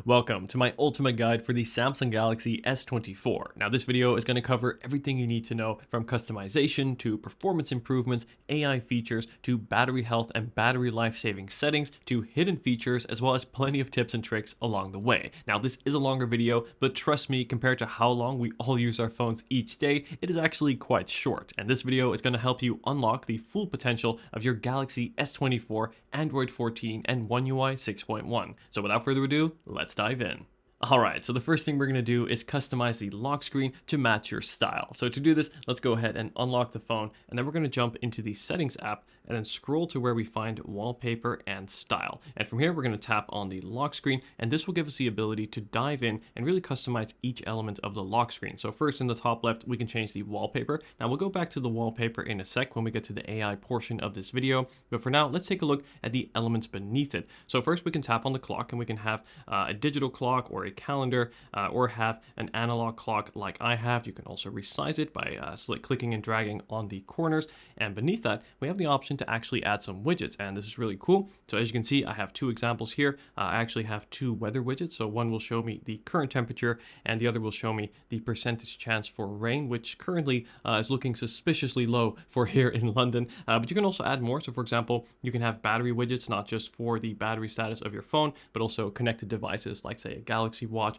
Welcome to my ultimate guide for the Samsung Galaxy S24. Now this video is going to cover everything you need to know from customization to performance improvements, AI features, to battery health and battery life-saving settings, to hidden features, as well as plenty of tips and tricks along the way. Now this is a longer video, but trust me, compared to how long we all use our phones each day, it is actually quite short. And this video is going to help you unlock the full potential of your Galaxy S24, Android 14, and One UI 6.1. So without further ado, let's dive in. Alright, so the first thing we're going to do is customize the lock screen to match your style. So to do this, let's go ahead and unlock the phone, and then we're going to jump into the settings app and then scroll to where we find wallpaper and style. And from here, we're going to tap on the lock screen, and this will give us the ability to dive in and really customize each element of the lock screen. So first in the top left, we can change the wallpaper. Now we'll go back to the wallpaper in a sec when we get to the AI portion of this video. But for now, let's take a look at the elements beneath it. So first we can tap on the clock and we can have a digital clock or a calendar or have an analog clock like I have. You can also resize it by clicking and dragging on the corners. And beneath that, we have the option to actually add some widgets, and this is really cool. So as you can see, I have two examples here. I actually have two weather widgets. So one will show me the current temperature and the other will show me the percentage chance for rain, which currently is looking suspiciously low for here in London. But you can also add more. So for example, you can have battery widgets, not just for the battery status of your phone, but also connected devices like say a Galaxy Watch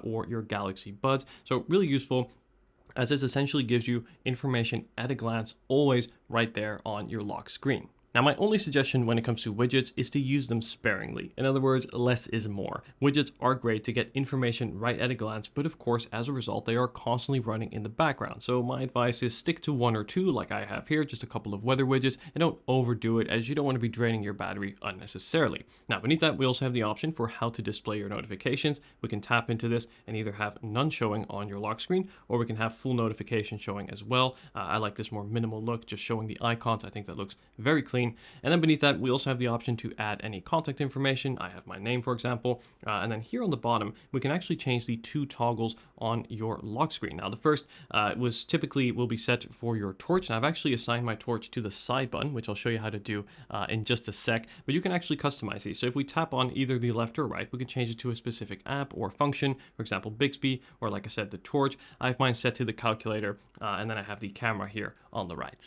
or your Galaxy Buds. So really useful, as this essentially gives you information at a glance, always right there on your lock screen. Now, my only suggestion when it comes to widgets is to use them sparingly. In other words, less is more. Widgets are great to get information right at a glance, but of course, as a result, they are constantly running in the background. So my advice is stick to one or two like I have here, just a couple of weather widgets, and don't overdo it as you don't want to be draining your battery unnecessarily. Now, beneath that, we also have the option for how to display your notifications. We can tap into this and either have none showing on your lock screen, or we can have full notification showing as well. I like this more minimal look, just showing the icons. I think that looks very clean. And then beneath that, we also have the option to add any contact information. I have my name, for example. And then here on the bottom, we can actually change the two toggles on your lock screen. Now, the first will be set for your torch. And I've actually assigned my torch to the side button, which I'll show you how to do in just a sec. But you can actually customize these. So if we tap on either the left or right, we can change it to a specific app or function. For example, Bixby, or like I said, the torch. I have mine set to the calculator, and then I have the camera here on the right.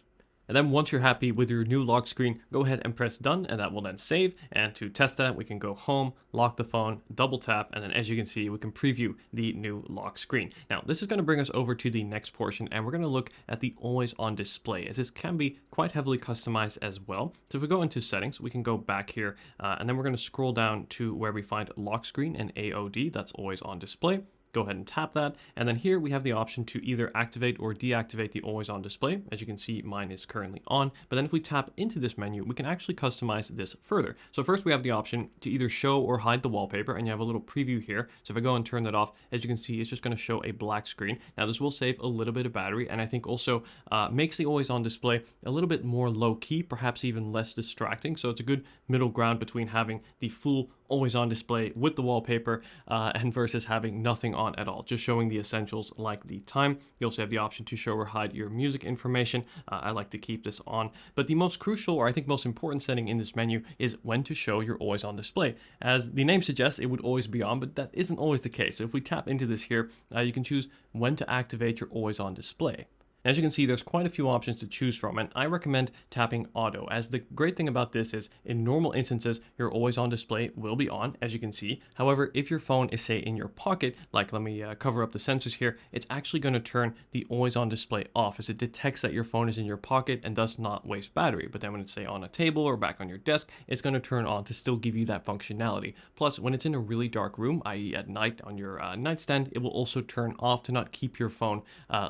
And then once you're happy with your new lock screen, go ahead and press done, and that will then save. And to test that, we can go home, lock the phone, double tap, and then as you can see, we can preview the new lock screen. Now, this is going to bring us over to the next portion, and we're going to look at the always on display, as this can be quite heavily customized as well. So if we go into settings, we can go back here, and then we're going to scroll down to where we find lock screen and AOD, that's always on display. Go ahead and tap that, and then here we have the option to either activate or deactivate the always on display. As you can see, mine is currently on, but then if we tap into this menu, we can actually customize this further. So first we have the option to either show or hide the wallpaper, and you have a little preview here. So if I go and turn that off, as you can see, it's just going to show a black screen. Now this will save a little bit of battery, and I think also makes the always on display a little bit more low key, perhaps even less distracting. So it's a good middle ground between having the full always on display with the wallpaper and versus having nothing on at all, just showing the essentials like the time. You also have the option to show or hide your music information. I like to keep this on, but the most crucial, or I think most important setting in this menu is when to show your always on display. As the name suggests, it would always be on, but that isn't always the case. So if we tap into this here, you can choose when to activate your always on display. As you can see, there's quite a few options to choose from, and I recommend tapping auto, as the great thing about this is in normal instances, your always on display will be on, as you can see. However, if your phone is say in your pocket, like let me cover up the sensors here, it's actually going to turn the always on display off as it detects that your phone is in your pocket and does not waste battery. But then when it's say on a table or back on your desk, it's going to turn on to still give you that functionality. Plus, when it's in a really dark room, i.e. at night on your nightstand, it will also turn off to not keep your phone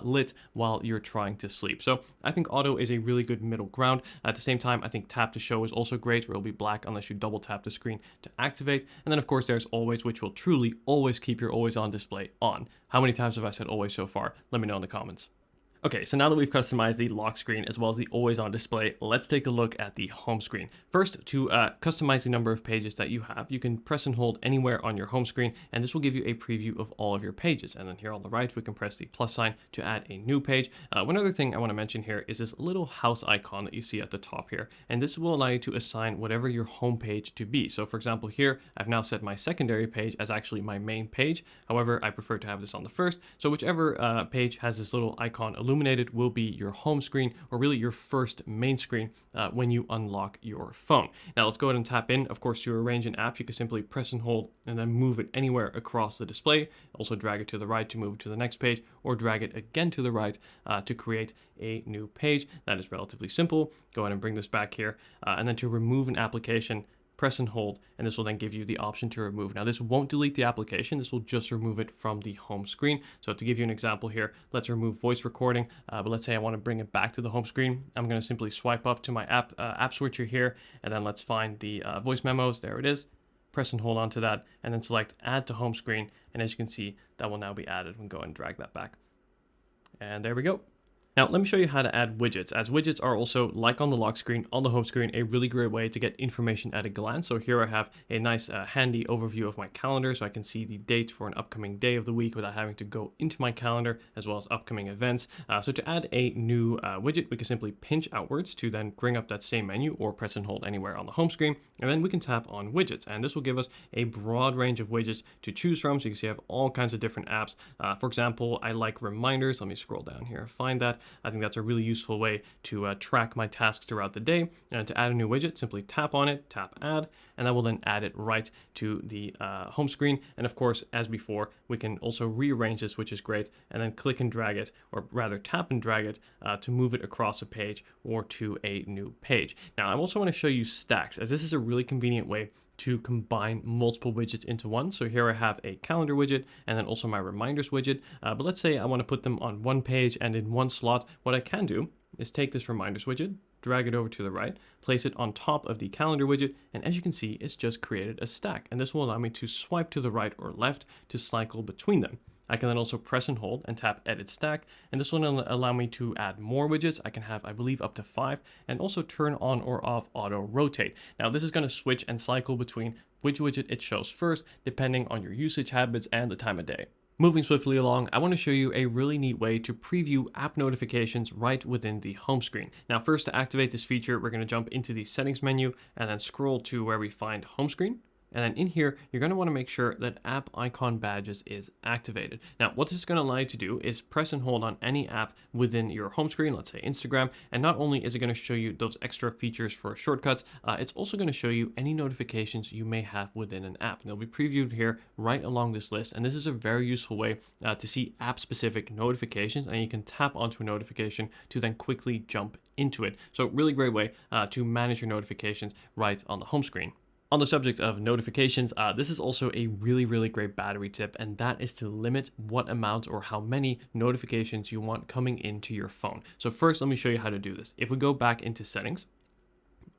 lit while you're trying to sleep. So I think auto is a really good middle ground. At the same time, I think tap to show is also great, where it'll be black unless you double tap the screen to activate. And then of course there's always, which will truly always keep your always on display on. How many times have I said always so far? Let me know in the comments. Okay, so now that we've customized the lock screen as well as the always on display, let's take a look at the home screen. First, to customize the number of pages that you have, you can press and hold anywhere on your home screen, and this will give you a preview of all of your pages. And then here on the right, we can press the plus sign to add a new page. One other thing I want to mention here is this little house icon that you see at the top here, and this will allow you to assign whatever your home page to be. So for example, here, I've now set my secondary page as actually my main page. However, I prefer to have this on the first. So whichever page has this little icon illuminated will be your home screen, or really your first main screen when you unlock your phone. Now let's go ahead and tap in. Of course, to arrange an app, you can simply press and hold and then move it anywhere across the display. Also drag it to the right to move it to the next page, or drag it again to the right to create a new page. That is relatively simple. Go ahead and bring this back here. And then to remove an application, press and hold, and this will then give you the option to remove. Now this won't delete the application, this will just remove it from the home screen. So to give you an example here, let's remove voice recording, but let's say I want to bring it back to the home screen. I'm going to simply swipe up to my app switcher here, and then let's find the voice memos. There it is. Press and hold onto that, and then select add to home screen, and as you can see, that will now be added. And go ahead and drag that back, and there we go. Now, let me show you how to add widgets, as widgets are also, like on the lock screen, on the home screen, a really great way to get information at a glance. So here I have a nice handy overview of my calendar, so I can see the date for an upcoming day of the week without having to go into my calendar, as well as upcoming events. So to add a new widget, we can simply pinch outwards to then bring up that same menu, or press and hold anywhere on the home screen, and then we can tap on widgets, and this will give us a broad range of widgets to choose from. So you can see I have all kinds of different apps. For example, I like reminders. Let me scroll down here and find that. I think that's a really useful way to track my tasks throughout the day. And to add a new widget, simply tap on it, tap add, and that will then add it right to the home screen. And of course, as before, we can also rearrange this, which is great, and then click and drag it, or rather tap and drag it to move it across a page or to a new page. Now, I also want to show you stacks, as this is a really convenient way to combine multiple widgets into one. So here I have a calendar widget and then also my reminders widget. But let's say I want to put them on one page and in one slot. What I can do is take this reminders widget, drag it over to the right, place it on top of the calendar widget, and as you can see, it's just created a stack. And this will allow me to swipe to the right or left to cycle between them. I can then also press and hold and tap edit stack, and this will allow me to add more widgets. I can have, I believe, up to 5, and also turn on or off auto rotate. Now this is going to switch and cycle between which widget it shows first, depending on your usage habits and the time of day. Moving swiftly along, I want to show you a really neat way to preview app notifications right within the home screen. Now first, to activate this feature, we're going to jump into the settings menu and then scroll to where we find home screen. And then in here, you're going to want to make sure that app icon badges is activated. Now, what this is going to allow you to do is press and hold on any app within your home screen, let's say Instagram. And not only is it going to show you those extra features for shortcuts, it's also going to show you any notifications you may have within an app. And they'll be previewed here right along this list. And this is a very useful way to see app-specific notifications. And you can tap onto a notification to then quickly jump into it. So really great way to manage your notifications right on the home screen. On the subject of notifications, this is also a really great battery tip, and that is to limit what amount or how many notifications you want coming into your phone. So first, let me show you how to do this. If we go back into settings,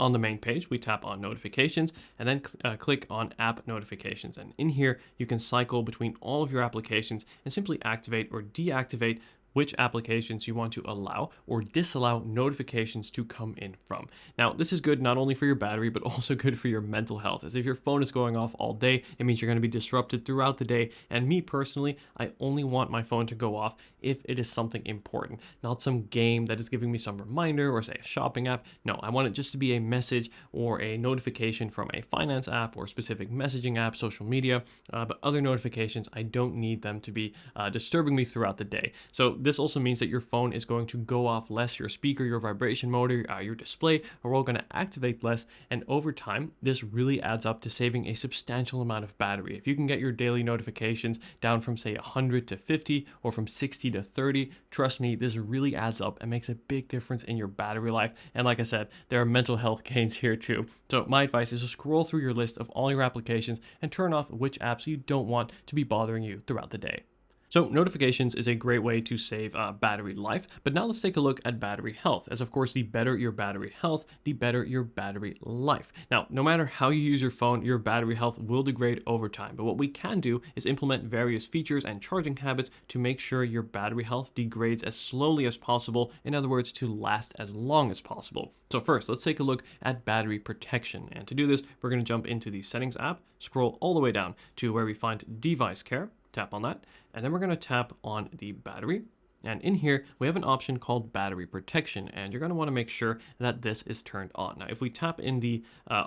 on the main page, we tap on notifications and then click on app notifications. And in here, you can cycle between all of your applications and simply activate or deactivate which applications you want to allow or disallow notifications to come in from. Now, this is good not only for your battery, but also good for your mental health, as if your phone is going off all day, it means you're going to be disrupted throughout the day. And me personally, I only want my phone to go off if it is something important, not some game that is giving me some reminder or say a shopping app. No, I want it just to be a message or a notification from a finance app or specific messaging app, social media, but other notifications, I don't need them to be disturbing me throughout the day. So this also means that your phone is going to go off less, your speaker, your vibration motor, your display are all going to activate less, and over time, this really adds up to saving a substantial amount of battery. If you can get your daily notifications down from say 100 to 50 or from 60 to 30, trust me, this really adds up and makes a big difference in your battery life. And like I said, there are mental health gains here too. So my advice is to scroll through your list of all your applications and turn off which apps you don't want to be bothering you throughout the day. So notifications is a great way to save battery life, but now let's take a look at battery health, as of course the better your battery health, the better your battery life. Now, no matter how you use your phone, your battery health will degrade over time, but what we can do is implement various features and charging habits to make sure your battery health degrades as slowly as possible, in other words, to last as long as possible. So first, let's take a look at battery protection, and to do this, we're going to jump into the settings app, scroll all the way down to where we find device care, tap on that, and then we're going to tap on the battery. And in here, we have an option called battery protection, and you're going to want to make sure that this is turned on. Now, if we tap in the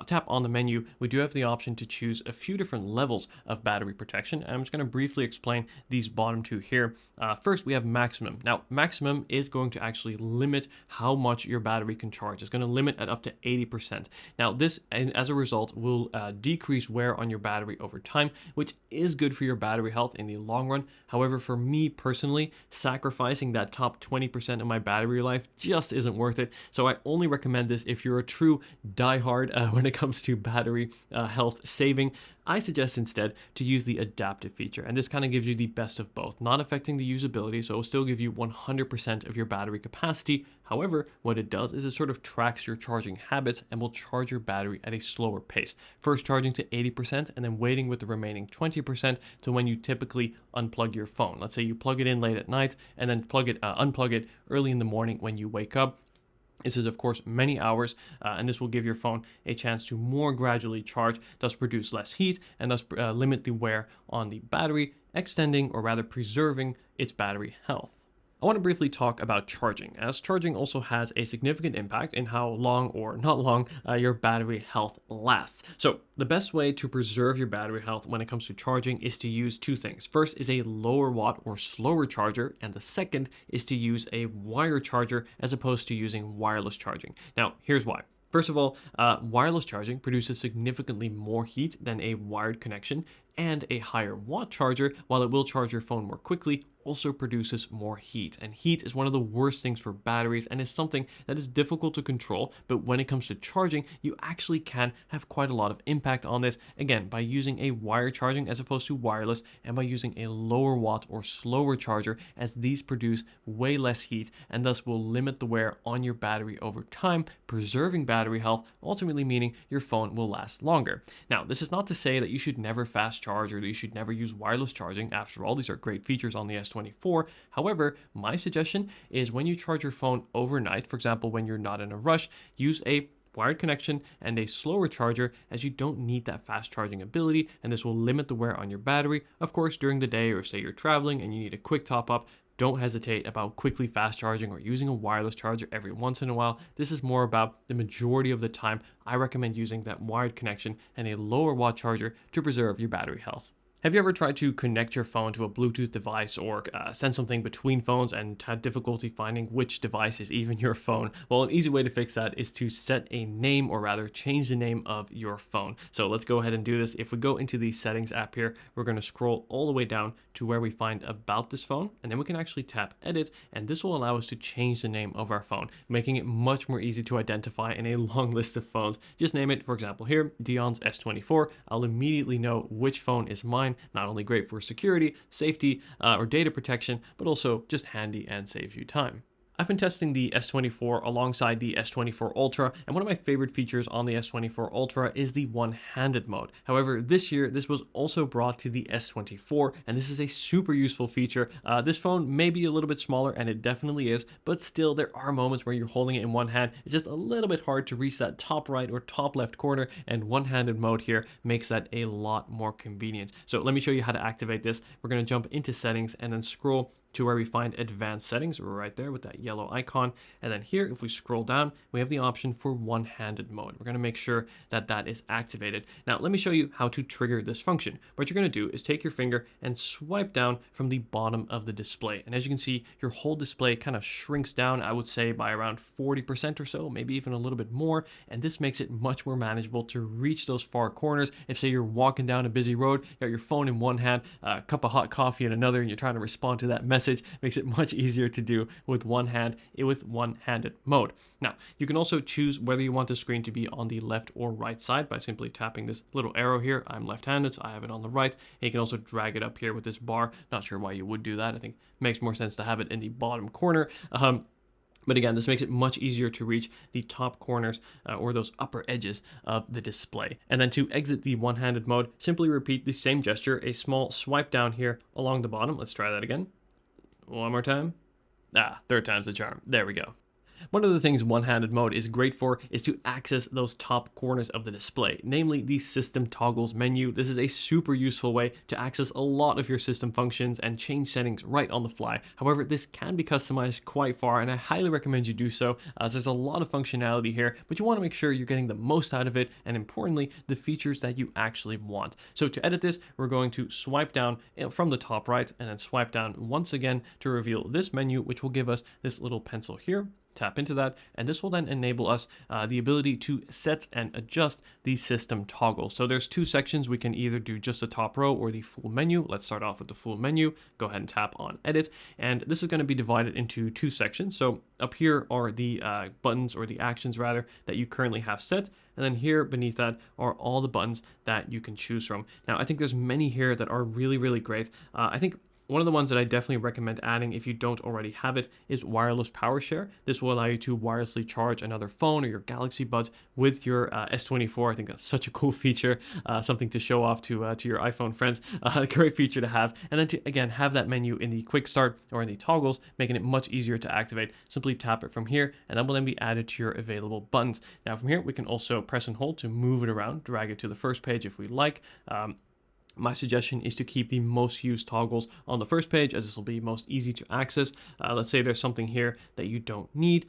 tap on the menu, we do have the option to choose a few different levels of battery protection. And I'm just going to briefly explain these bottom two here. First, we have maximum. Now, maximum is going to actually limit how much your battery can charge. It's going to limit at up to 80%. Now, this, as a result, will decrease wear on your battery over time, which is good for your battery health in the long run. However, for me personally, sacrificing that top 20% of my battery life just isn't worth it. So I only recommend this if you're a true diehard when it comes to battery health saving. I suggest instead to use the adaptive feature, and this kind of gives you the best of both, not affecting the usability, so it will still give you 100% of your battery capacity. However, what it does is it sort of tracks your charging habits and will charge your battery at a slower pace. First charging to 80% and then waiting with the remaining 20% to when you typically unplug your phone. Let's say you plug it in late at night and then unplug it early in the morning when you wake up. This is, of course, many hours, and this will give your phone a chance to more gradually charge, thus produce less heat, and thus limit the wear on the battery, extending or rather preserving its battery health. I want to briefly talk about charging, as charging also has a significant impact in how long or not long your battery health lasts. So the best way to preserve your battery health when it comes to charging is to use two things. First is a lower watt or slower charger, and the second is to use a wire charger as opposed to using wireless charging. Now, here's why. First of all, wireless charging produces significantly more heat than a wired connection, and a higher watt charger, while it will charge your phone more quickly, also produces more heat. And heat is one of the worst things for batteries and is something that is difficult to control, but when it comes to charging, you actually can have quite a lot of impact on this, again, by using a wire charging as opposed to wireless, and by using a lower watt or slower charger, as these produce way less heat and thus will limit the wear on your battery over time, preserving battery health, ultimately meaning your phone will last longer. Now, this is not to say that you should never fast charge or that you should never use wireless charging. After all, these are great features on the S24. However, my suggestion is when you charge your phone overnight, for example, when you're not in a rush, use a wired connection and a slower charger, as you don't need that fast charging ability, and this will limit the wear on your battery. Of course, during the day, or say you're traveling and you need a quick top up, don't hesitate about quickly fast charging or using a wireless charger every once in a while. This is more about the majority of the time. I recommend using that wired connection and a lower watt charger to preserve your battery health. Have you ever tried to connect your phone to a Bluetooth device or send something between phones and had difficulty finding which device is even your phone? Well, an easy way to fix that is to set a name, or rather change the name of your phone. So let's go ahead and do this. If we go into the settings app here, we're going to scroll all the way down to where we find about this phone, and then we can actually tap edit, and this will allow us to change the name of our phone, making it much more easy to identify in a long list of phones. Just name it, for example here, Dion's S24. I'll immediately know which phone is mine. Not only great for security, safety, or data protection, but also just handy and saves you time. I've been testing the S24 alongside the S24 Ultra, and one of my favorite features on the S24 Ultra is the one-handed mode. However, this year, this was also brought to the S24, and this is a super useful feature. This phone may be a little bit smaller, and it definitely is, but still, there are moments where you're holding it in one hand. It's just a little bit hard to reach that top right or top left corner, and one-handed mode here makes that a lot more convenient. So let me show you how to activate this. We're going to jump into settings and then scroll to where we find advanced settings right there with that yellow icon. And then here, if we scroll down, we have the option for one-handed mode. We're going to make sure that that is activated. Now, let me show you how to trigger this function. What you're going to do is take your finger and swipe down from the bottom of the display. And as you can see, your whole display kind of shrinks down, I would say by around 40% or so, maybe even a little bit more. And this makes it much more manageable to reach those far corners. If, say, you're walking down a busy road, you got your phone in one hand, a cup of hot coffee in another, and you're trying to respond to that message message, makes it much easier to do with one hand with one-handed mode. Now, you can also choose whether you want the screen to be on the left or right side by simply tapping this little arrow here. I'm left-handed, so I have it on the right. And you can also drag it up here with this bar. Not sure why you would do that. I think it makes more sense to have it in the bottom corner. But again, this makes it much easier to reach the top corners or those upper edges of the display. And then to exit the one-handed mode, simply repeat the same gesture, a small swipe down here along the bottom. Let's try that again. One more time. Third time's the charm. There we go. One of the things one-handed mode is great for is to access those top corners of the display, namely the system toggles menu. This is a super useful way to access a lot of your system functions and change settings right on the fly. However, this can be customized quite far, and I highly recommend you do so, as there's a lot of functionality here, but you want to make sure you're getting the most out of it, and importantly, the features that you actually want. So to edit this, we're going to swipe down from the top right, and then swipe down once again to reveal this menu, which will give us this little pencil here. Tap into that, and this will then enable us the ability to set and adjust the system toggle. So there's two sections. We can either do just the top row or the full menu. Let's start off with the full menu. Go ahead and tap on edit, and this is going to be divided into two sections. So up here are the buttons, or the actions rather, that you currently have set, and then here beneath that are all the buttons that you can choose from. Now, I think there's many here that are really, really great. I think one of the ones that I definitely recommend adding if you don't already have it is wireless power share. This will allow you to wirelessly charge another phone or your Galaxy Buds with your S24. I think that's such a cool feature, something to show off to your iPhone friends. A great feature to have. And then to, again, have that menu in the quick start or in the toggles, making it much easier to activate. Simply tap it from here, and that will then be added to your available buttons. Now from here, we can also press and hold to move it around, drag it to the first page if we like. My suggestion is to keep the most used toggles on the first page, as this will be most easy to access. Let's say there's something here that you don't need,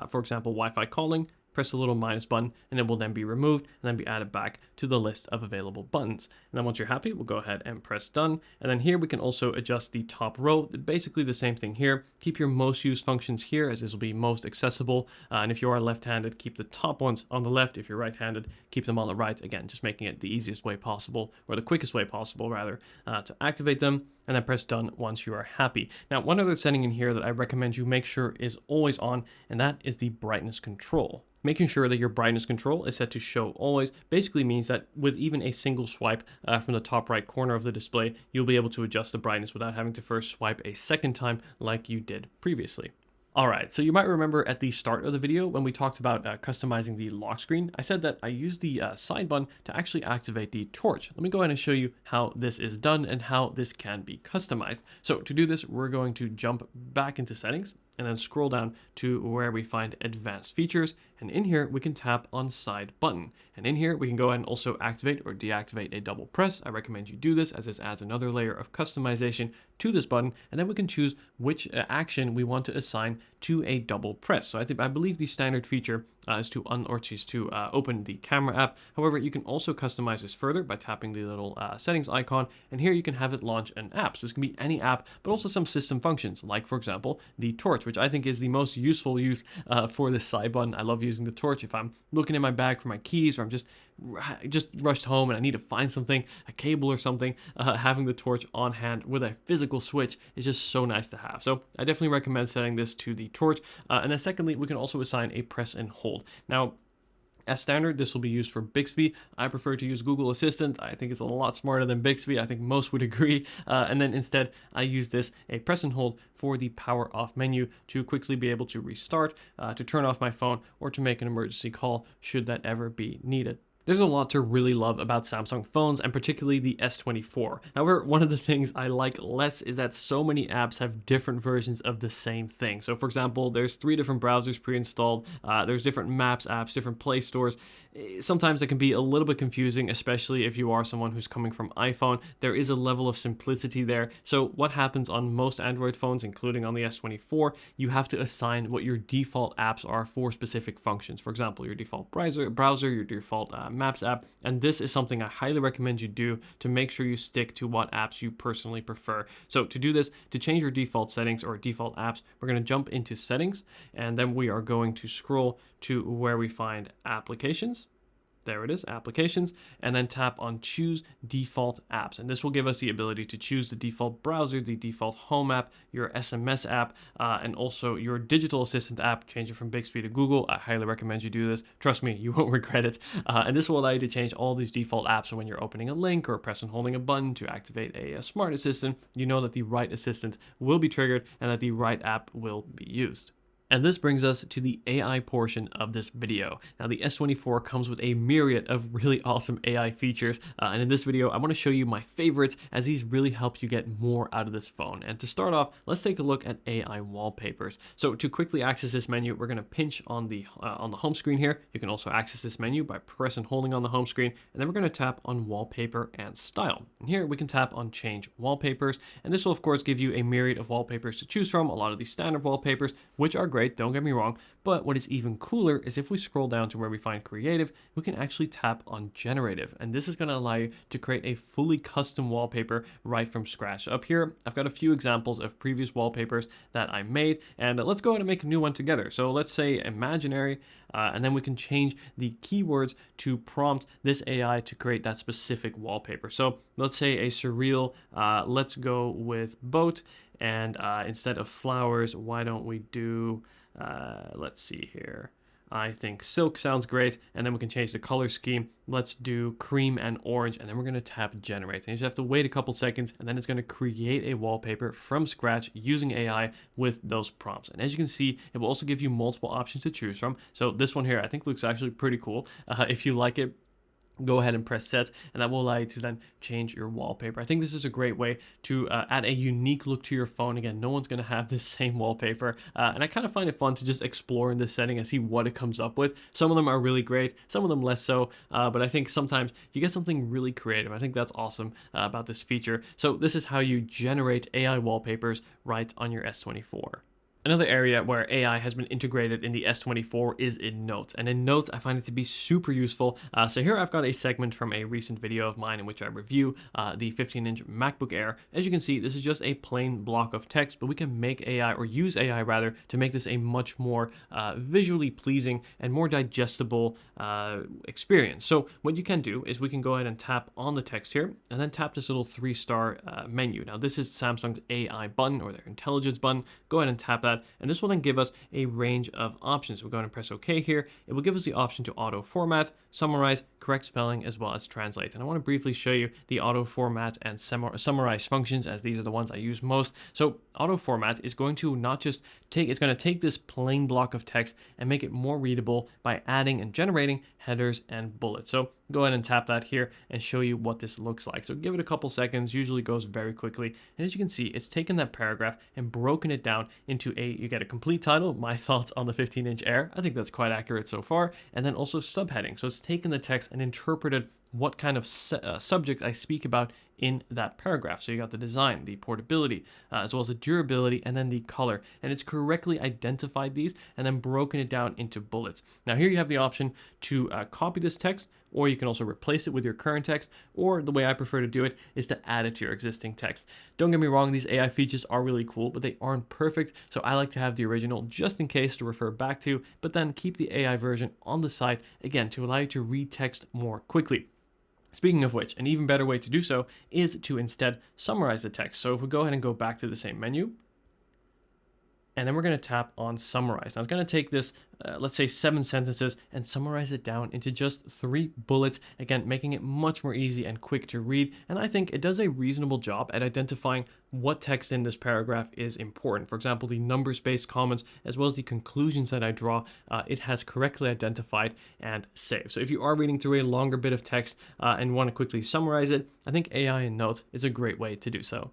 for example, Wi-Fi calling. Press the little minus button, and it will then be removed and then be added back to the list of available buttons. And then once you're happy, we'll go ahead and press done. And then here we can also adjust the top row. Basically the same thing here. Keep your most used functions here, as this will be most accessible. And if you are left-handed, keep the top ones on the left. If you're right-handed, keep them on the right. Again, just making it the easiest way possible, or the quickest way possible rather, to activate them. And then press done once you are happy. Now, one other setting in here that I recommend you make sure is always on, and that is the brightness control. Making sure that your brightness control is set to show always basically means that with even a single swipe from the top right corner of the display, you'll be able to adjust the brightness without having to first swipe a second time like you did previously. Alright, so you might remember at the start of the video when we talked about customizing the lock screen, I said that I used the side button to actually activate the torch. Let me go ahead and show you how this is done and how this can be customized. So to do this, we're going to jump back into settings and then scroll down to where we find advanced features. And in here, we can tap on side button. And in here, we can go ahead and also activate or deactivate a double press. I recommend you do this, as this adds another layer of customization to this button. And then we can choose which action we want to assign to a double press. So I believe the standard feature is to open the camera app. However, you can also customize this further by tapping the little settings icon, and here you can have it launch an app. So this can be any app, but also some system functions, like for example, the torch, which I think is the most useful use for this side button. I love using the torch if I'm looking in my bag for my keys, or I'm just rushed home and I need to find something, a cable or something. Having the torch on hand with a physical switch is just so nice to have. So I definitely recommend setting this to the torch. And then secondly, we can also assign a press and hold. Now, as standard, this will be used for Bixby. I prefer to use Google Assistant. I think it's a lot smarter than Bixby. I think most would agree. And then instead, I use a press and hold for the power off menu to quickly be able to restart, to turn off my phone, or to make an emergency call should that ever be needed. There's a lot to really love about Samsung phones, and particularly the S24. However, one of the things I like less is that so many apps have different versions of the same thing. So for example, there's 3 different browsers pre-installed, there's different maps apps, different Play stores. Sometimes it can be a little bit confusing, especially if you are someone who's coming from iPhone. There is a level of simplicity there. So what happens on most Android phones, including on the S24, you have to assign what your default apps are for specific functions. For example, your default browser, your default Maps app, and this is something I highly recommend you do to make sure you stick to what apps you personally prefer. So to do this, to change your default settings or default apps, we're going to jump into settings, and then we are going to scroll to where we find applications. There it is, applications, and then tap on choose default apps. And this will give us the ability to choose the default browser, the default home app, your SMS app, and also your digital assistant app. Change it from Bixby to Google. I highly recommend you do this. Trust me, you won't regret it. And this will allow you to change all these default apps. So when you're opening a link or pressing holding a button to activate a smart assistant, you know that the right assistant will be triggered and that the right app will be used. And this brings us to the AI portion of this video. Now, the S24 comes with a myriad of really awesome AI features, and in this video, I want to show you my favorites as these really help you get more out of this phone. And to start off, let's take a look at AI Wallpapers. So to quickly access this menu, we're going to pinch on the home screen here. You can also access this menu by pressing and holding on the home screen, and then we're going to tap on Wallpaper and Style. And here we can tap on Change Wallpapers, and this will of course give you a myriad of wallpapers to choose from. A lot of these standard wallpapers, which are great, don't get me wrong, but what is even cooler is if we scroll down to where we find creative, we can actually tap on generative, and this is going to allow you to create a fully custom wallpaper right from scratch. So up here, I've got a few examples of previous wallpapers that I made, and let's go ahead and make a new one together. So let's say imaginary, and then we can change the keywords to prompt this AI to create that specific wallpaper. So let's say a surreal, let's go with boat, and instead of flowers, why don't we do, let's see here. I think silk sounds great, and then we can change the color scheme. Let's do cream and orange, and then we're going to tap generate. And you just have to wait a couple seconds, and then it's going to create a wallpaper from scratch using AI with those prompts. And as you can see, it will also give you multiple options to choose from. So this one here I think looks actually pretty cool. If you like it, go ahead and press set, and that will allow you to then change your wallpaper. I think this is a great way to add a unique look to your phone. Again, no one's going to have this same wallpaper, and I kind of find it fun to just explore in this setting and see what it comes up with. Some of them are really great, some of them less so, but I think sometimes you get something really creative. I think that's awesome about this feature. So this is how you generate AI wallpapers right on your S24. Another area where AI has been integrated in the S24 is in Notes. And in Notes, I find it to be super useful. So here I've got a segment from a recent video of mine in which I review the 15-inch MacBook Air. As you can see, this is just a plain block of text, but we can make AI, or use AI rather, to make this a much more visually pleasing and more digestible experience. So what you can do is we can go ahead and tap on the text here, and then tap this little 3-star menu. Now this is Samsung's AI button, or their intelligence button. Go ahead and tap that, and this will then give us a range of options. We'll go ahead and press OK here. It will give us the option to auto format, summarize, correct spelling, as well as translate. And I want to briefly show you the auto format and summarize functions, as these are the ones I use most. So auto format is going to not just it's going to take this plain block of text and make it more readable by adding and generating headers and bullets. So go ahead and tap that here and show you what this looks like. So give it a couple seconds, usually goes very quickly. And as you can see, it's taken that paragraph and broken it down into you get a complete title, my thoughts on the 15-inch Air. I think that's quite accurate so far. And then also subheading. So it's taken the text and interpreted what kind of subject I speak about in that paragraph. So you got the design, the portability, as well as the durability, and then the color. And it's correctly identified these and then broken it down into bullets. Now here you have the option to copy this text, or you can also replace it with your current text, or the way I prefer to do it is to add it to your existing text. Don't get me wrong, these AI features are really cool, but they aren't perfect. So I like to have the original just in case to refer back to, but then keep the AI version on the side, again, to allow you to read text more quickly. Speaking of which, an even better way to do so is to instead summarize the text. So if we go ahead and go back to the same menu, and then we're going to tap on summarize. Now it's going to take this, let's say 7 sentences, and summarize it down into just 3 bullets, again, making it much more easy and quick to read. And I think it does a reasonable job at identifying what text in this paragraph is important. For example, the numbers-based comments, as well as the conclusions that I draw, it has correctly identified and saved. So if you are reading through a longer bit of text and want to quickly summarize it, I think AI in Notes is a great way to do so.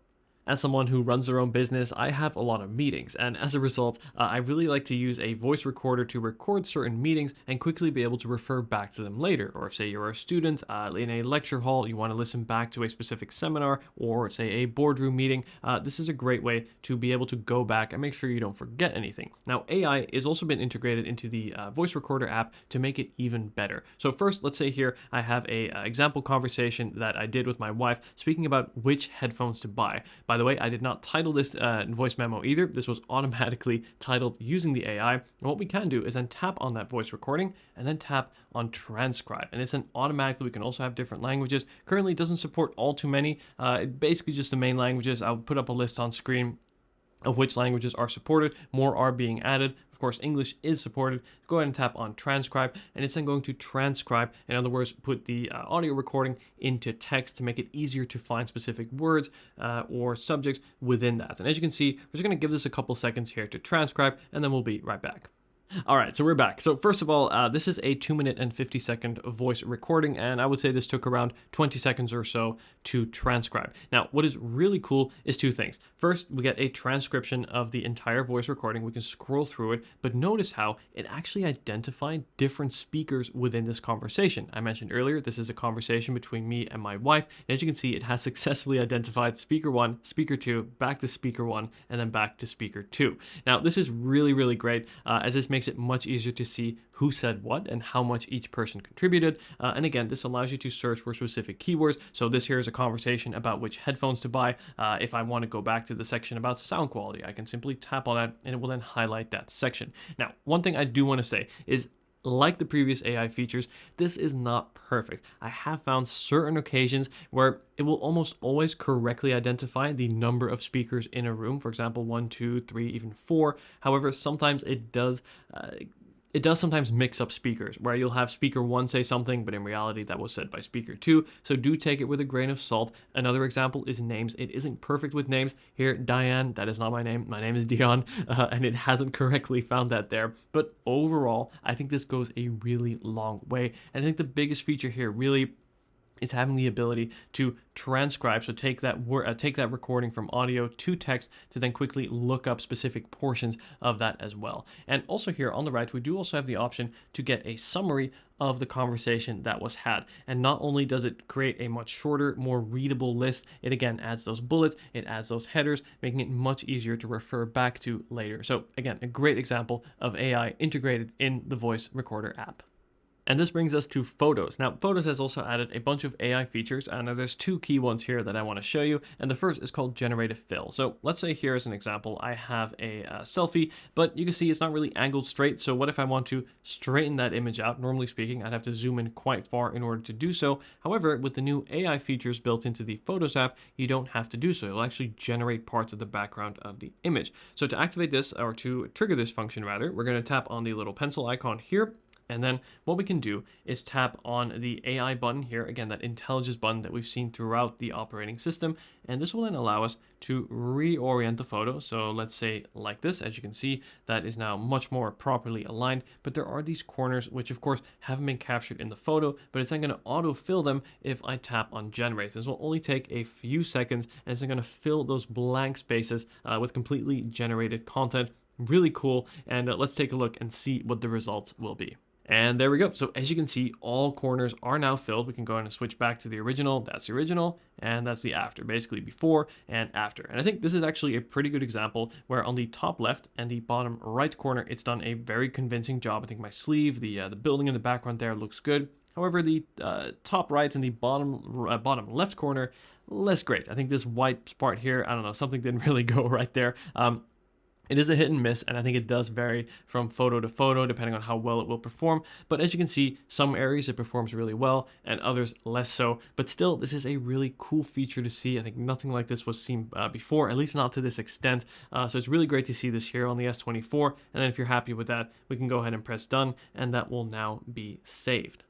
As someone who runs their own business, I have a lot of meetings, and as a result, I really like to use a voice recorder to record certain meetings and quickly be able to refer back to them later. Or if, say, you're a student in a lecture hall, you want to listen back to a specific seminar, or say a boardroom meeting, this is a great way to be able to go back and make sure you don't forget anything. Now, AI has also been integrated into the voice recorder app to make it even better. So first, let's say here I have a example conversation that I did with my wife, speaking about which headphones to buy. By By the way, I did not title this voice memo either. This was automatically titled using the AI. And what we can do is then tap on that voice recording and then tap on transcribe. And it's then automatically, we can also have different languages. Currently, it doesn't support all too many. Basically just the main languages. I'll put up a list on screen of which languages are supported. More are being added. Of course, English is supported. Go ahead and tap on transcribe, and it's then going to transcribe. In other words, put the audio recording into text to make it easier to find specific words or subjects within that. And as you can see, we're just going to give this a couple seconds here to transcribe, and then we'll be right back. All right, so we're back. So first of all, this is a 2-minute and 50-second voice recording, and I would say this took around 20 seconds or so to transcribe. Now, what is really cool is two things. First, we get a transcription of the entire voice recording. We can scroll through it, but notice how it actually identified different speakers within this conversation. I mentioned earlier, this is a conversation between me and my wife, and as you can see, it has successfully identified speaker 1, speaker 2, back to speaker 1, and then back to speaker 2. Now, this is really, really great, as this makes it much easier to see who said what and how much each person contributed. And again, this allows you to search for specific keywords. So this here is a conversation about which headphones to buy. If I want to go back to the section about sound quality, I can simply tap on that and it will then highlight that section. Now, one thing I do want to say is, like the previous AI features, this is not perfect. I have found certain occasions where it will almost always correctly identify the number of speakers in a room. For example, 1, 2, 3, even 4. However, sometimes it does sometimes mix up speakers, where you'll have speaker 1 say something, but in reality that was said by speaker 2. So do take it with a grain of salt. Another example is names. It isn't perfect with names. Here, Diane, that is not my name. My name is Dion, and it hasn't correctly found that there. But overall, I think this goes a really long way. And I think the biggest feature here really is having the ability to transcribe. So take that recording from audio to text to then quickly look up specific portions of that as well. And also here on the right, we do also have the option to get a summary of the conversation that was had. And not only does it create a much shorter, more readable list, it again adds those bullets, it adds those headers, making it much easier to refer back to later. So again, a great example of AI integrated in the voice recorder app. And this brings us to Photos. Now, Photos has also added a bunch of AI features, and there's two key ones here that I want to show you. And the first is called Generative Fill. So let's say here as an example, I have a selfie, but you can see it's not really angled straight. So what if I want to straighten that image out? Normally speaking, I'd have to zoom in quite far in order to do so. However, with the new AI features built into the Photos app, you don't have to do so. It'll actually generate parts of the background of the image. So to activate this, or to trigger this function rather, we're going to tap on the little pencil icon here. And then what we can do is tap on the AI button here, again, that intelligence button that we've seen throughout the operating system. And this will then allow us to reorient the photo. So let's say like this, as you can see, that is now much more properly aligned. But there are these corners, which of course haven't been captured in the photo, but it's then going to autofill them if I tap on generate. This will only take a few seconds, and it's going to fill those blank spaces with completely generated content. Really cool. And let's take a look and see what the results will be. And there we go. So as you can see, all corners are now filled. We can go ahead and switch back to the original. That's the original, and that's the after, basically before and after. And I think this is actually a pretty good example where on the top left and the bottom right corner, it's done a very convincing job. I think my sleeve, the building in the background there looks good. However, the top right and the bottom left corner, less great. I think this white part here, I don't know, something didn't really go right there. It is a hit and miss, and I think it does vary from photo to photo depending on how well it will perform. But as you can see, some areas it performs really well and others less so. But still, this is a really cool feature to see. I think nothing like this was seen before, at least not to this extent. So it's really great to see this here on the S24. And then if you're happy with that, we can go ahead and press done, and that will now be saved.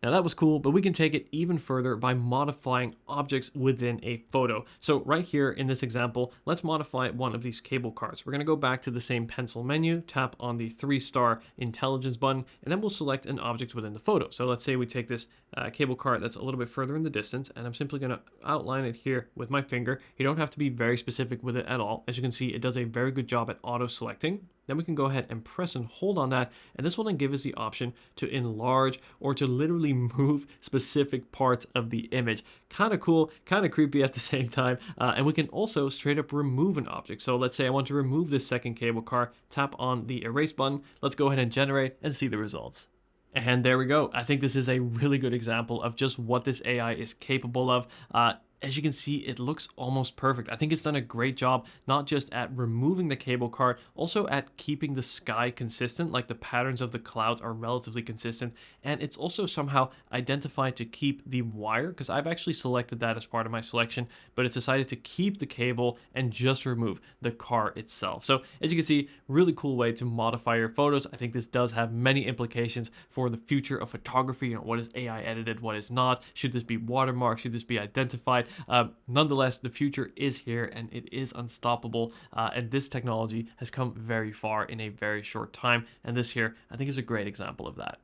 Now that was cool, but we can take it even further by modifying objects within a photo. So right here in this example, let's modify one of these cable cars. We're going to go back to the same pencil menu, tap on the 3-star intelligence button, and then we'll select an object within the photo. So let's say we take this cable car that's a little bit further in the distance, and I'm simply going to outline it here with my finger. You don't have to be very specific with it at all. As you can see, it does a very good job at auto selecting. Then we can go ahead and press and hold on that, and this will then give us the option to enlarge or to literally move specific parts of the image. Kind of cool, kind of creepy at the same time. And we can also straight up remove an object. So let's say I want to remove this second cable car, tap on the erase button. Let's go ahead and generate and see the results. And there we go. I think this is a really good example of just what this AI is capable of. as you can see, it looks almost perfect. I think it's done a great job, not just at removing the cable card, also at keeping the sky consistent, like the patterns of the clouds are relatively consistent. And it's also somehow identified to keep the wire, because I've actually selected that as part of my selection, but it's decided to keep the cable and just remove the car itself. So as you can see, really cool way to modify your photos. I think this does have many implications for the future of photography. What is AI edited, what is not? Should this be watermarked? Should this be identified? Nonetheless, the future is here and it is unstoppable. And this technology has come very far in a very short time. And this here, I think, is a great example of that.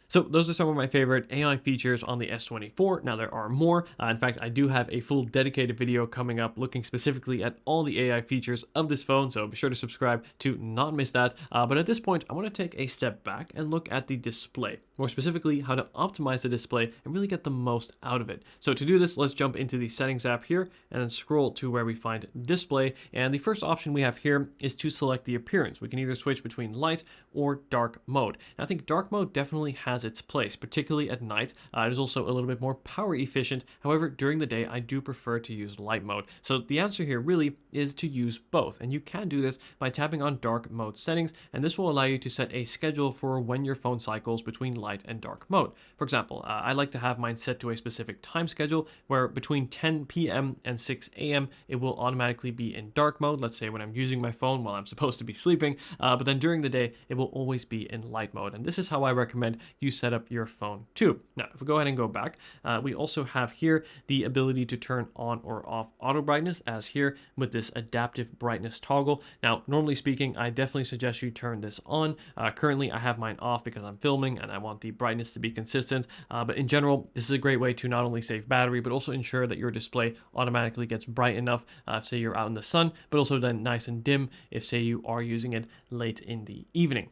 So those are some of my favorite AI features on the S24. Now there are more. In fact, I do have a full dedicated video coming up looking specifically at all the AI features of this phone, so be sure to subscribe to not miss that. But at this point, I want to take a step back and look at the display, more specifically how to optimize the display and really get the most out of it. So to do this, let's jump into the settings app here and then scroll to where we find display. And the first option we have here is to select the appearance. We can either switch between light or dark mode. Now, I think dark mode definitely has its place, particularly at night. It is also a little bit more power efficient. However, during the day, I do prefer to use light mode. So the answer here really is to use both. And you can do this by tapping on dark mode settings. And this will allow you to set a schedule for when your phone cycles between light and dark mode. For example, I like to have mine set to a specific time schedule where between 10 p.m. and 6 a.m. it will automatically be in dark mode. Let's say when I'm using my phone while I'm supposed to be sleeping. But then during the day, it will always be in light mode. And this is how I recommend you set up your phone too. Now, if we go ahead and go back, we also have here the ability to turn on or off auto brightness, as here with this adaptive brightness toggle. Now, normally speaking, I definitely suggest you turn this on. Currently, I have mine off because I'm filming and I want the brightness to be consistent. But in general, this is a great way to not only save battery, but also ensure that your display automatically gets bright enough, if say you're out in the sun, but also then nice and dim if say you are using it late in the evening.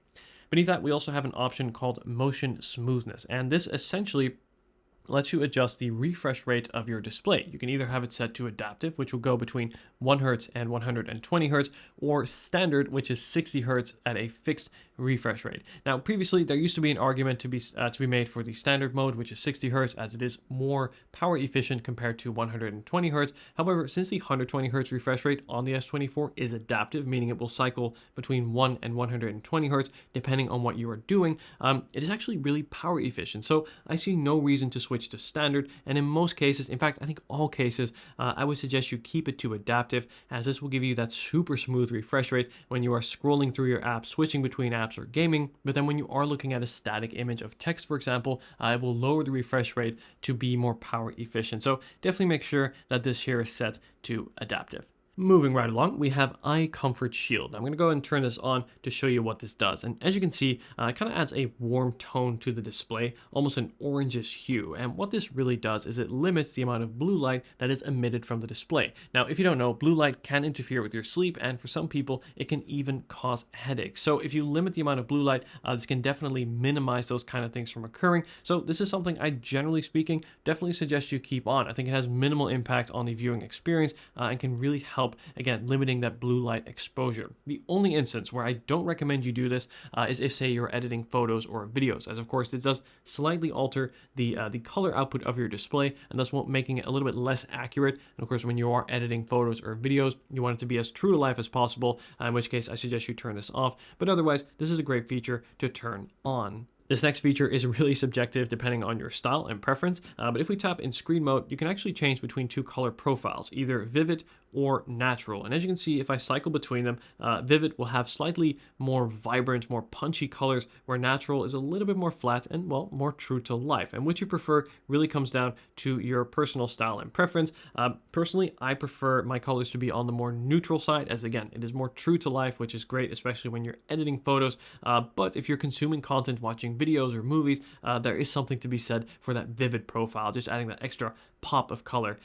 Beneath that, we also have an option called motion smoothness, and this essentially lets you adjust the refresh rate of your display. You can either have it set to adaptive, which will go between 1 Hz and 120 Hz, or standard, which is 60 Hz at a fixed refresh rate. Now, previously, there used to be an argument to be made for the standard mode, which is 60 Hz, as it is more power efficient compared to 120 Hz. However, since the 120 Hz refresh rate on the S24 is adaptive, meaning it will cycle between 1 and 120 Hz, depending on what you are doing, it is actually really power efficient. So I see no reason to switch to standard. And in most cases, in fact, I think all cases, I would suggest you keep it to adaptive, as this will give you that super smooth refresh rate when you are scrolling through your app, switching between apps or gaming. But then when you are looking at a static image of text, for example, it will lower the refresh rate to be more power efficient. So definitely make sure that this here is set to adaptive. Moving right along, we have Eye Comfort Shield. I'm going to go ahead and turn this on to show you what this does. And as you can see, it kind of adds a warm tone to the display, almost an orangish hue. And what this really does is it limits the amount of blue light that is emitted from the display. Now, if you don't know, blue light can interfere with your sleep, and for some people, it can even cause headaches. So if you limit the amount of blue light, this can definitely minimize those kind of things from occurring. So this is something I, generally speaking, definitely suggest you keep on. I think it has minimal impact on the viewing experience and can really help, again, limiting that blue light exposure. The only instance where I don't recommend you do this is if, say, you're editing photos or videos, as of course this does slightly alter the color output of your display, and thus making it a little bit less accurate. And of course, when you are editing photos or videos, you want it to be as true to life as possible, in which case I suggest you turn this off. But otherwise, this is a great feature to turn on. This next feature is really subjective depending on your style and preference, but if we tap in screen mode, you can actually change between two color profiles, either vivid or natural. And as you can see, if I cycle between them, vivid will have slightly more vibrant, more punchy colors, where natural is a little bit more flat and, well, more true to life. And which you prefer really comes down to your personal style and preference. Personally, I prefer my colors to be on the more neutral side, as again, it is more true to life, which is great, especially when you're editing photos. But if you're consuming content, watching videos or movies, there is something to be said for that vivid profile, just adding that extra pop of color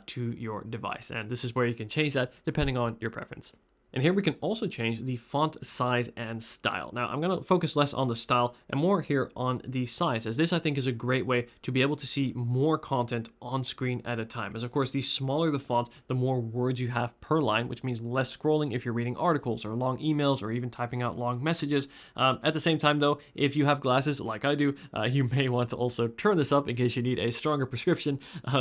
to your device. And this is where you can change that depending on your preference. And here we can also change the font size and style. Now, I'm going to focus less on the style and more here on the size, as this I think is a great way to be able to see more content on screen at a time. As of course, the smaller the font, the more words you have per line, which means less scrolling if you're reading articles or long emails or even typing out long messages. At the same time though, if you have glasses like I do, you may want to also turn this up in case you need a stronger prescription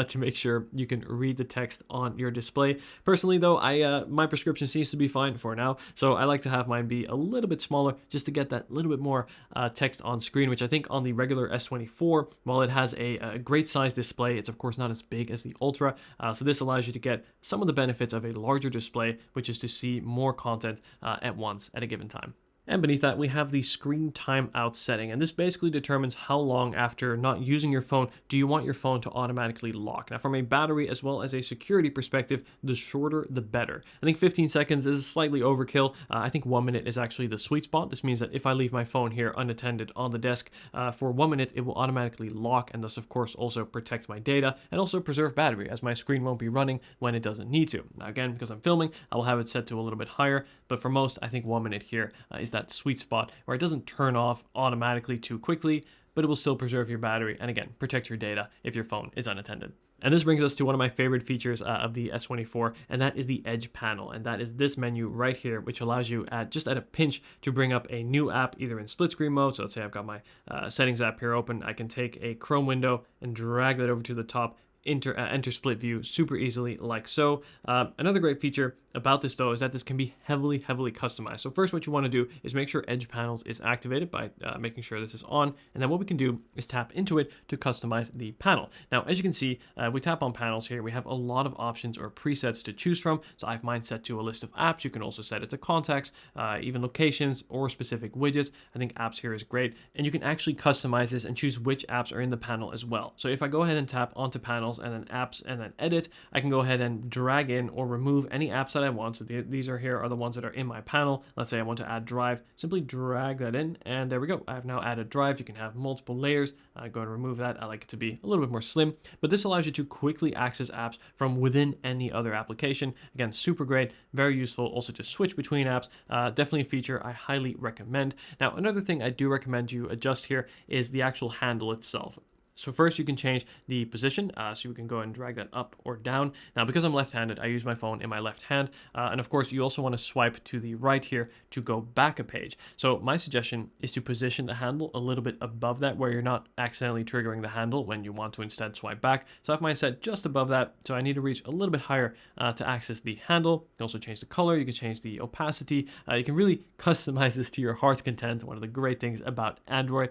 to make sure you can read the text on your display. Personally though, my prescription seems to be fine for now, so I like to have mine be a little bit smaller just to get that little bit more text on screen, which I think on the regular S24, while it has a great size display, it's of course not as big as the Ultra, so this allows you to get some of the benefits of a larger display, which is to see more content at once at a given time. And beneath that, we have the screen timeout setting. And this basically determines how long after not using your phone do you want your phone to automatically lock. Now, from a battery as well as a security perspective, the shorter, the better. I think 15 seconds is slightly overkill. I think 1 minute is actually the sweet spot. This means that if I leave my phone here unattended on the desk for 1 minute, it will automatically lock and thus, of course, also protect my data and also preserve battery, as my screen won't be running when it doesn't need to. Now, again, because I'm filming, I will have it set to a little bit higher. But for most, I think 1 minute here is that sweet spot where it doesn't turn off automatically too quickly, but it will still preserve your battery and again, protect your data if your phone is unattended. And this brings us to one of my favorite features of the S24, and that is the Edge panel. And that is this menu right here, which allows you just at a pinch to bring up a new app, either in split screen mode. So let's say I've got my settings app here open. I can take a Chrome window and drag that over to the top, enter split view super easily like so. Another great feature about this though is that this can be heavily customized. So first what you want to do is make sure Edge panels is activated by making sure this is on, and then what we can do is tap into it to customize the panel. Now as you can see, if we tap on panels here, we have a lot of options or presets to choose from. So I have mine set to a list of apps. You can also set it to contacts, even locations or specific widgets. I think apps here is great, and you can actually customize this and choose which apps are in the panel as well. So if I go ahead and tap onto panels and then apps and then edit, I can go ahead and drag in or remove any apps that I want. So these are the ones that are in my panel. Let's say I want to add Drive, simply drag that in, and there we go. I've now added Drive. You can have multiple layers. Go and remove that. I like it to be a little bit more slim, but this allows you to quickly access apps from within any other application. Again, super great, very useful. Also to switch between apps, definitely a feature I highly recommend. Now, another thing I do recommend you adjust here is the actual handle itself. So first you can change the position, so you can go and drag that up or down. Now because I'm left-handed, I use my phone in my left hand, and of course you also want to swipe to the right here to go back a page. So my suggestion is to position the handle a little bit above that, where you're not accidentally triggering the handle when you want to instead swipe back. So I have mine set just above that, so I need to reach a little bit higher to access the handle. You can also change the color, you can change the opacity, you can really customize this to your heart's content. One of the great things about Android.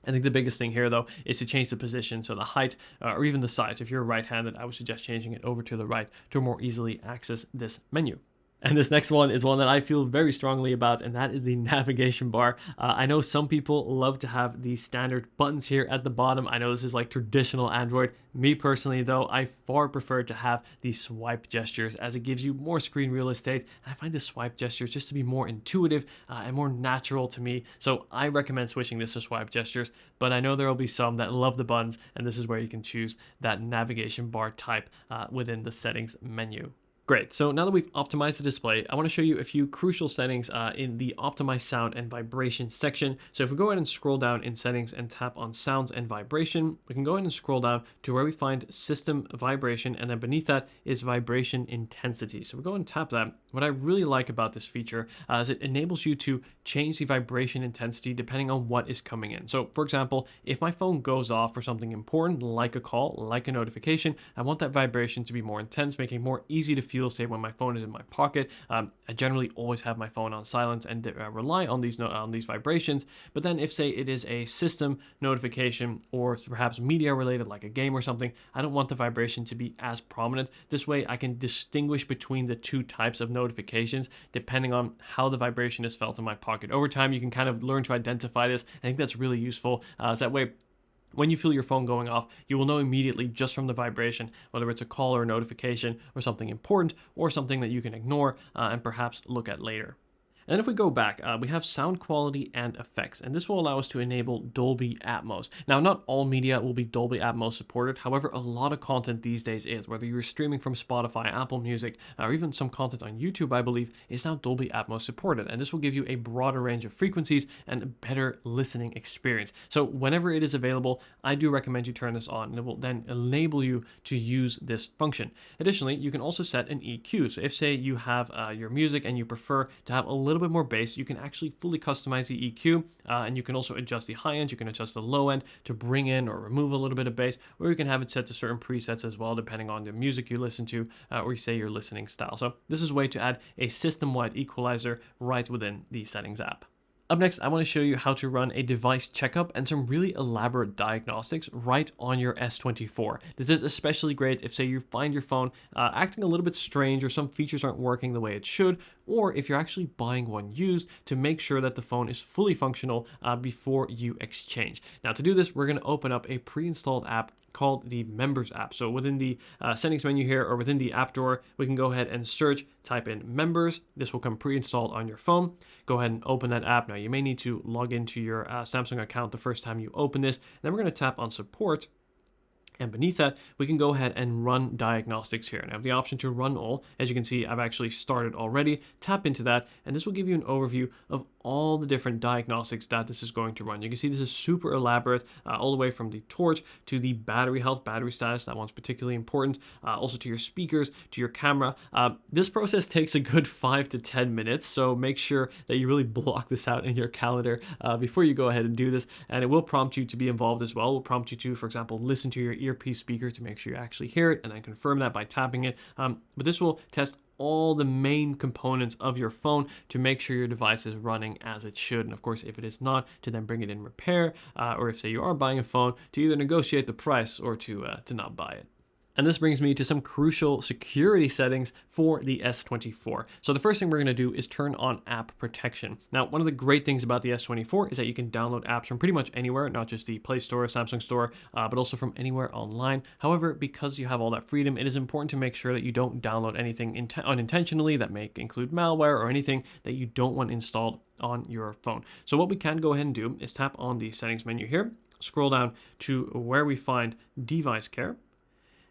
I think the biggest thing here, though, is to change the position, so the height or even the size. If you're right-handed, I would suggest changing it over to the right to more easily access this menu. And this next one is one that I feel very strongly about, and that is the navigation bar. I know some people love to have the standard buttons here at the bottom. I know this is like traditional Android. Me personally, though, I far prefer to have these swipe gestures, as it gives you more screen real estate. I find the swipe gestures just to be more intuitive and more natural to me. So I recommend switching this to swipe gestures, but I know there will be some that love the buttons, and this is where you can choose that navigation bar type within the settings menu. Great, so now that we've optimized the display, I want to show you a few crucial settings in the Optimize Sound and Vibration section. So if we go ahead and scroll down in settings and tap on Sounds and Vibration, we can go ahead and scroll down to where we find System Vibration, and then beneath that is Vibration Intensity. So we go and tap that. What I really like about this feature is it enables you to change the vibration intensity depending on what is coming in. So for example, if my phone goes off for something important, like a call, like a notification, I want that vibration to be more intense, making it more easy to feel, say, when my phone is in my pocket. I generally always have my phone on silence and rely on these vibrations. But then if, say, it is a system notification or perhaps media related, like a game or something, I don't want the vibration to be as prominent. This way I can distinguish between the two types of notifications depending on how the vibration is felt in my pocket. Over time, you can kind of learn to identify this. I think that's really useful. So that way, when you feel your phone going off, you will know immediately just from the vibration, whether it's a call or a notification or something important or something that you can ignore and perhaps look at later. And if we go back, we have sound quality and effects, and this will allow us to enable Dolby Atmos. Now, not all media will be Dolby Atmos supported. However, a lot of content these days is, whether you're streaming from Spotify, Apple Music, or even some content on YouTube, I believe, is now Dolby Atmos supported. And this will give you a broader range of frequencies and a better listening experience. So whenever it is available, I do recommend you turn this on, and it will then enable you to use this function. Additionally, you can also set an EQ. So if, say, you have your music and you prefer to have a little bit more bass, you can actually fully customize the EQ, and you can also adjust the high end, you can adjust the low end to bring in or remove a little bit of bass, or you can have it set to certain presets as well, depending on the music you listen to, or you say your listening style. So this is a way to add a system-wide equalizer right within the settings app. Up next, I want to show you how to run a device checkup and some really elaborate diagnostics right on your S24. This is especially great if, say, you find your phone acting a little bit strange or some features aren't working the way it should, or if you're actually buying one used, to make sure that the phone is fully functional before you exchange. Now, to do this, we're going to open up a pre-installed app called the Members app. So within the settings menu here, or within the app door, we can go ahead and search, type in Members. This will come pre-installed on your phone. Go ahead and open that app. Now, you may need to log into your Samsung account the first time you open this. Then we're going to tap on Support. And beneath that, we can go ahead and run diagnostics here. And I have the option to run all. As you can see, I've actually started already. Tap into that, and this will give you an overview of all the different diagnostics that this is going to run. You can see this is super elaborate, all the way from the torch to the battery health, battery status. That one's particularly important. Also to your speakers, to your camera. This process takes a good 5 to 10 minutes, so make sure that you really block this out in your calendar before you go ahead and do this. And it will prompt you to be involved as well. It will prompt you to, for example, listen to your earpiece speaker to make sure you actually hear it, and then confirm that by tapping it. But this will test all the main components of your phone to make sure your device is running as it should. And of course, if it is not, to then bring it in repair, or if, say, you are buying a phone, to either negotiate the price or to not buy it. And this brings me to some crucial security settings for the S24. So the first thing we're going to do is turn on app protection. Now, one of the great things about the S24 is that you can download apps from pretty much anywhere, not just the Play Store, Samsung Store, but also from anywhere online. However, because you have all that freedom, it is important to make sure that you don't download anything unintentionally that may include malware or anything that you don't want installed on your phone. So what we can go ahead and do is tap on the settings menu here, scroll down to where we find device care.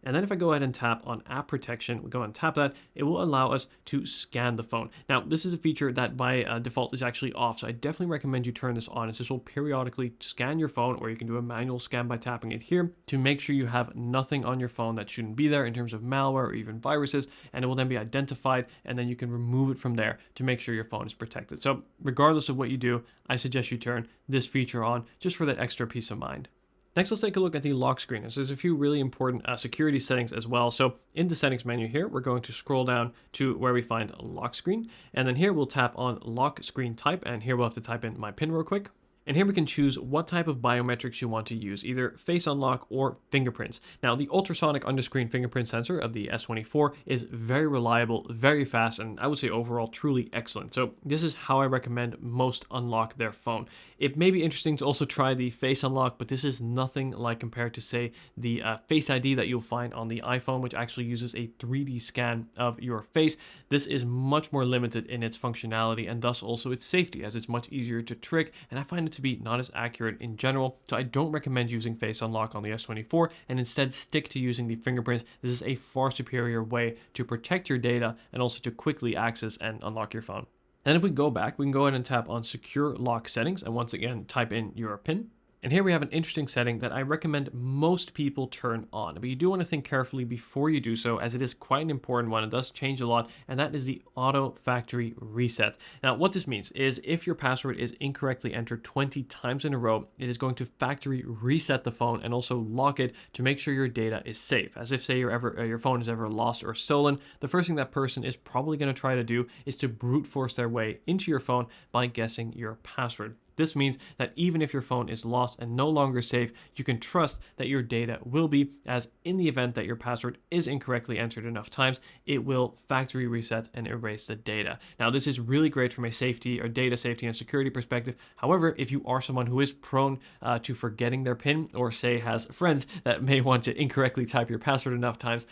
And then if I go ahead and tap on app protection, we go and tap that, it will allow us to scan the phone. Now, this is a feature that by default is actually off, so I definitely recommend you turn this on, as this will periodically scan your phone, or you can do a manual scan by tapping it here to make sure you have nothing on your phone that shouldn't be there in terms of malware or even viruses, and it will then be identified, and then you can remove it from there to make sure your phone is protected. So regardless of what you do, I suggest you turn this feature on just for that extra peace of mind. Next, let's take a look at the lock screen. So there's a few really important security settings as well. So in the settings menu here, we're going to scroll down to where we find lock screen. And then here we'll tap on lock screen type. And here we'll have to type in my PIN real quick. And here we can choose what type of biometrics you want to use, either face unlock or fingerprints. Now, the ultrasonic underscreen fingerprint sensor of the S24 is very reliable, very fast, and I would say overall truly excellent. So this is how I recommend most unlock their phone. It may be interesting to also try the face unlock, but this is nothing like compared to, say, the Face ID that you'll find on the iPhone, which actually uses a 3D scan of your face. This is much more limited in its functionality and thus also its safety, as it's much easier to trick, and I find it to be not as accurate in general. So I don't recommend using face unlock on the S24, and instead stick to using the fingerprints. This is a far superior way to protect your data and also to quickly access and unlock your phone. And if we go back, we can go ahead and tap on secure lock settings, and once again type in your PIN. And here we have an interesting setting that I recommend most people turn on, but you do want to think carefully before you do so, as it is quite an important one. It does change a lot, and that is the auto factory reset. Now, what this means is if your password is incorrectly entered 20 times in a row, it is going to factory reset the phone and also lock it to make sure your data is safe. As if, say, your phone is ever lost or stolen, the first thing that person is probably going to try to do is to brute force their way into your phone by guessing your password. This means that even if your phone is lost and no longer safe, you can trust that your data will be, as in the event that your password is incorrectly entered enough times, it will factory reset and erase the data. Now, this is really great from a safety or data safety and security perspective. However, if you are someone who is prone to forgetting their PIN, or say has friends that may want to incorrectly type your password enough times,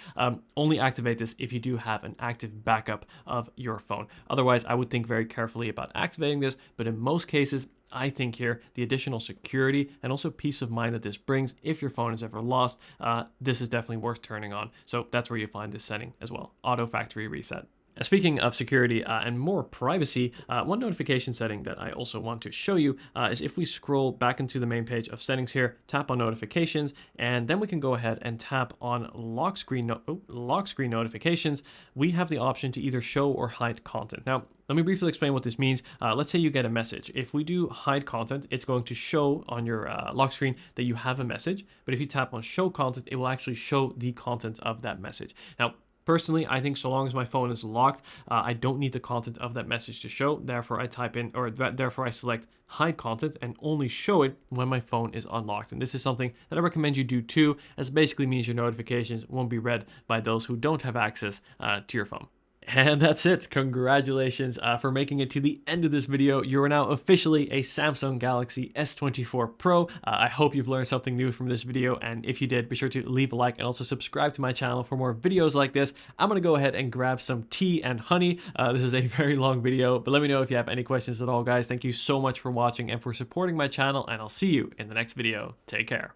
only activate this if you do have an active backup of your phone. Otherwise, I would think very carefully about activating this, but in most cases, I think here the additional security and also peace of mind that this brings if your phone is ever lost, this is definitely worth turning on. So that's where you find this setting as well, auto factory reset. Speaking of security and more privacy, one notification setting that I also want to show you is if we scroll back into the main page of settings here, tap on notifications, and then we can go ahead and tap on lock screen notifications. We have the option to either show or hide content. Now, let me briefly explain what this means. Let's say you get a message. If we do hide content, it's going to show on your lock screen that you have a message. But if you tap on show content, it will actually show the content of that message. Now, personally, I think so long as my phone is locked, I don't need the content of that message to show. Therefore, therefore I select hide content and only show it when my phone is unlocked. And this is something that I recommend you do too, as it basically means your notifications won't be read by those who don't have access to your phone. And that's it. Congratulations for making it to the end of this video. You are now officially a Samsung Galaxy S24 Pro. I hope you've learned something new from this video, and if you did, be sure to leave a like and also subscribe to my channel for more videos like this. I'm going to go ahead and grab some tea and honey. This is a very long video, but let me know if you have any questions at all, guys. Thank you so much for watching and for supporting my channel, and I'll see you in the next video. Take care.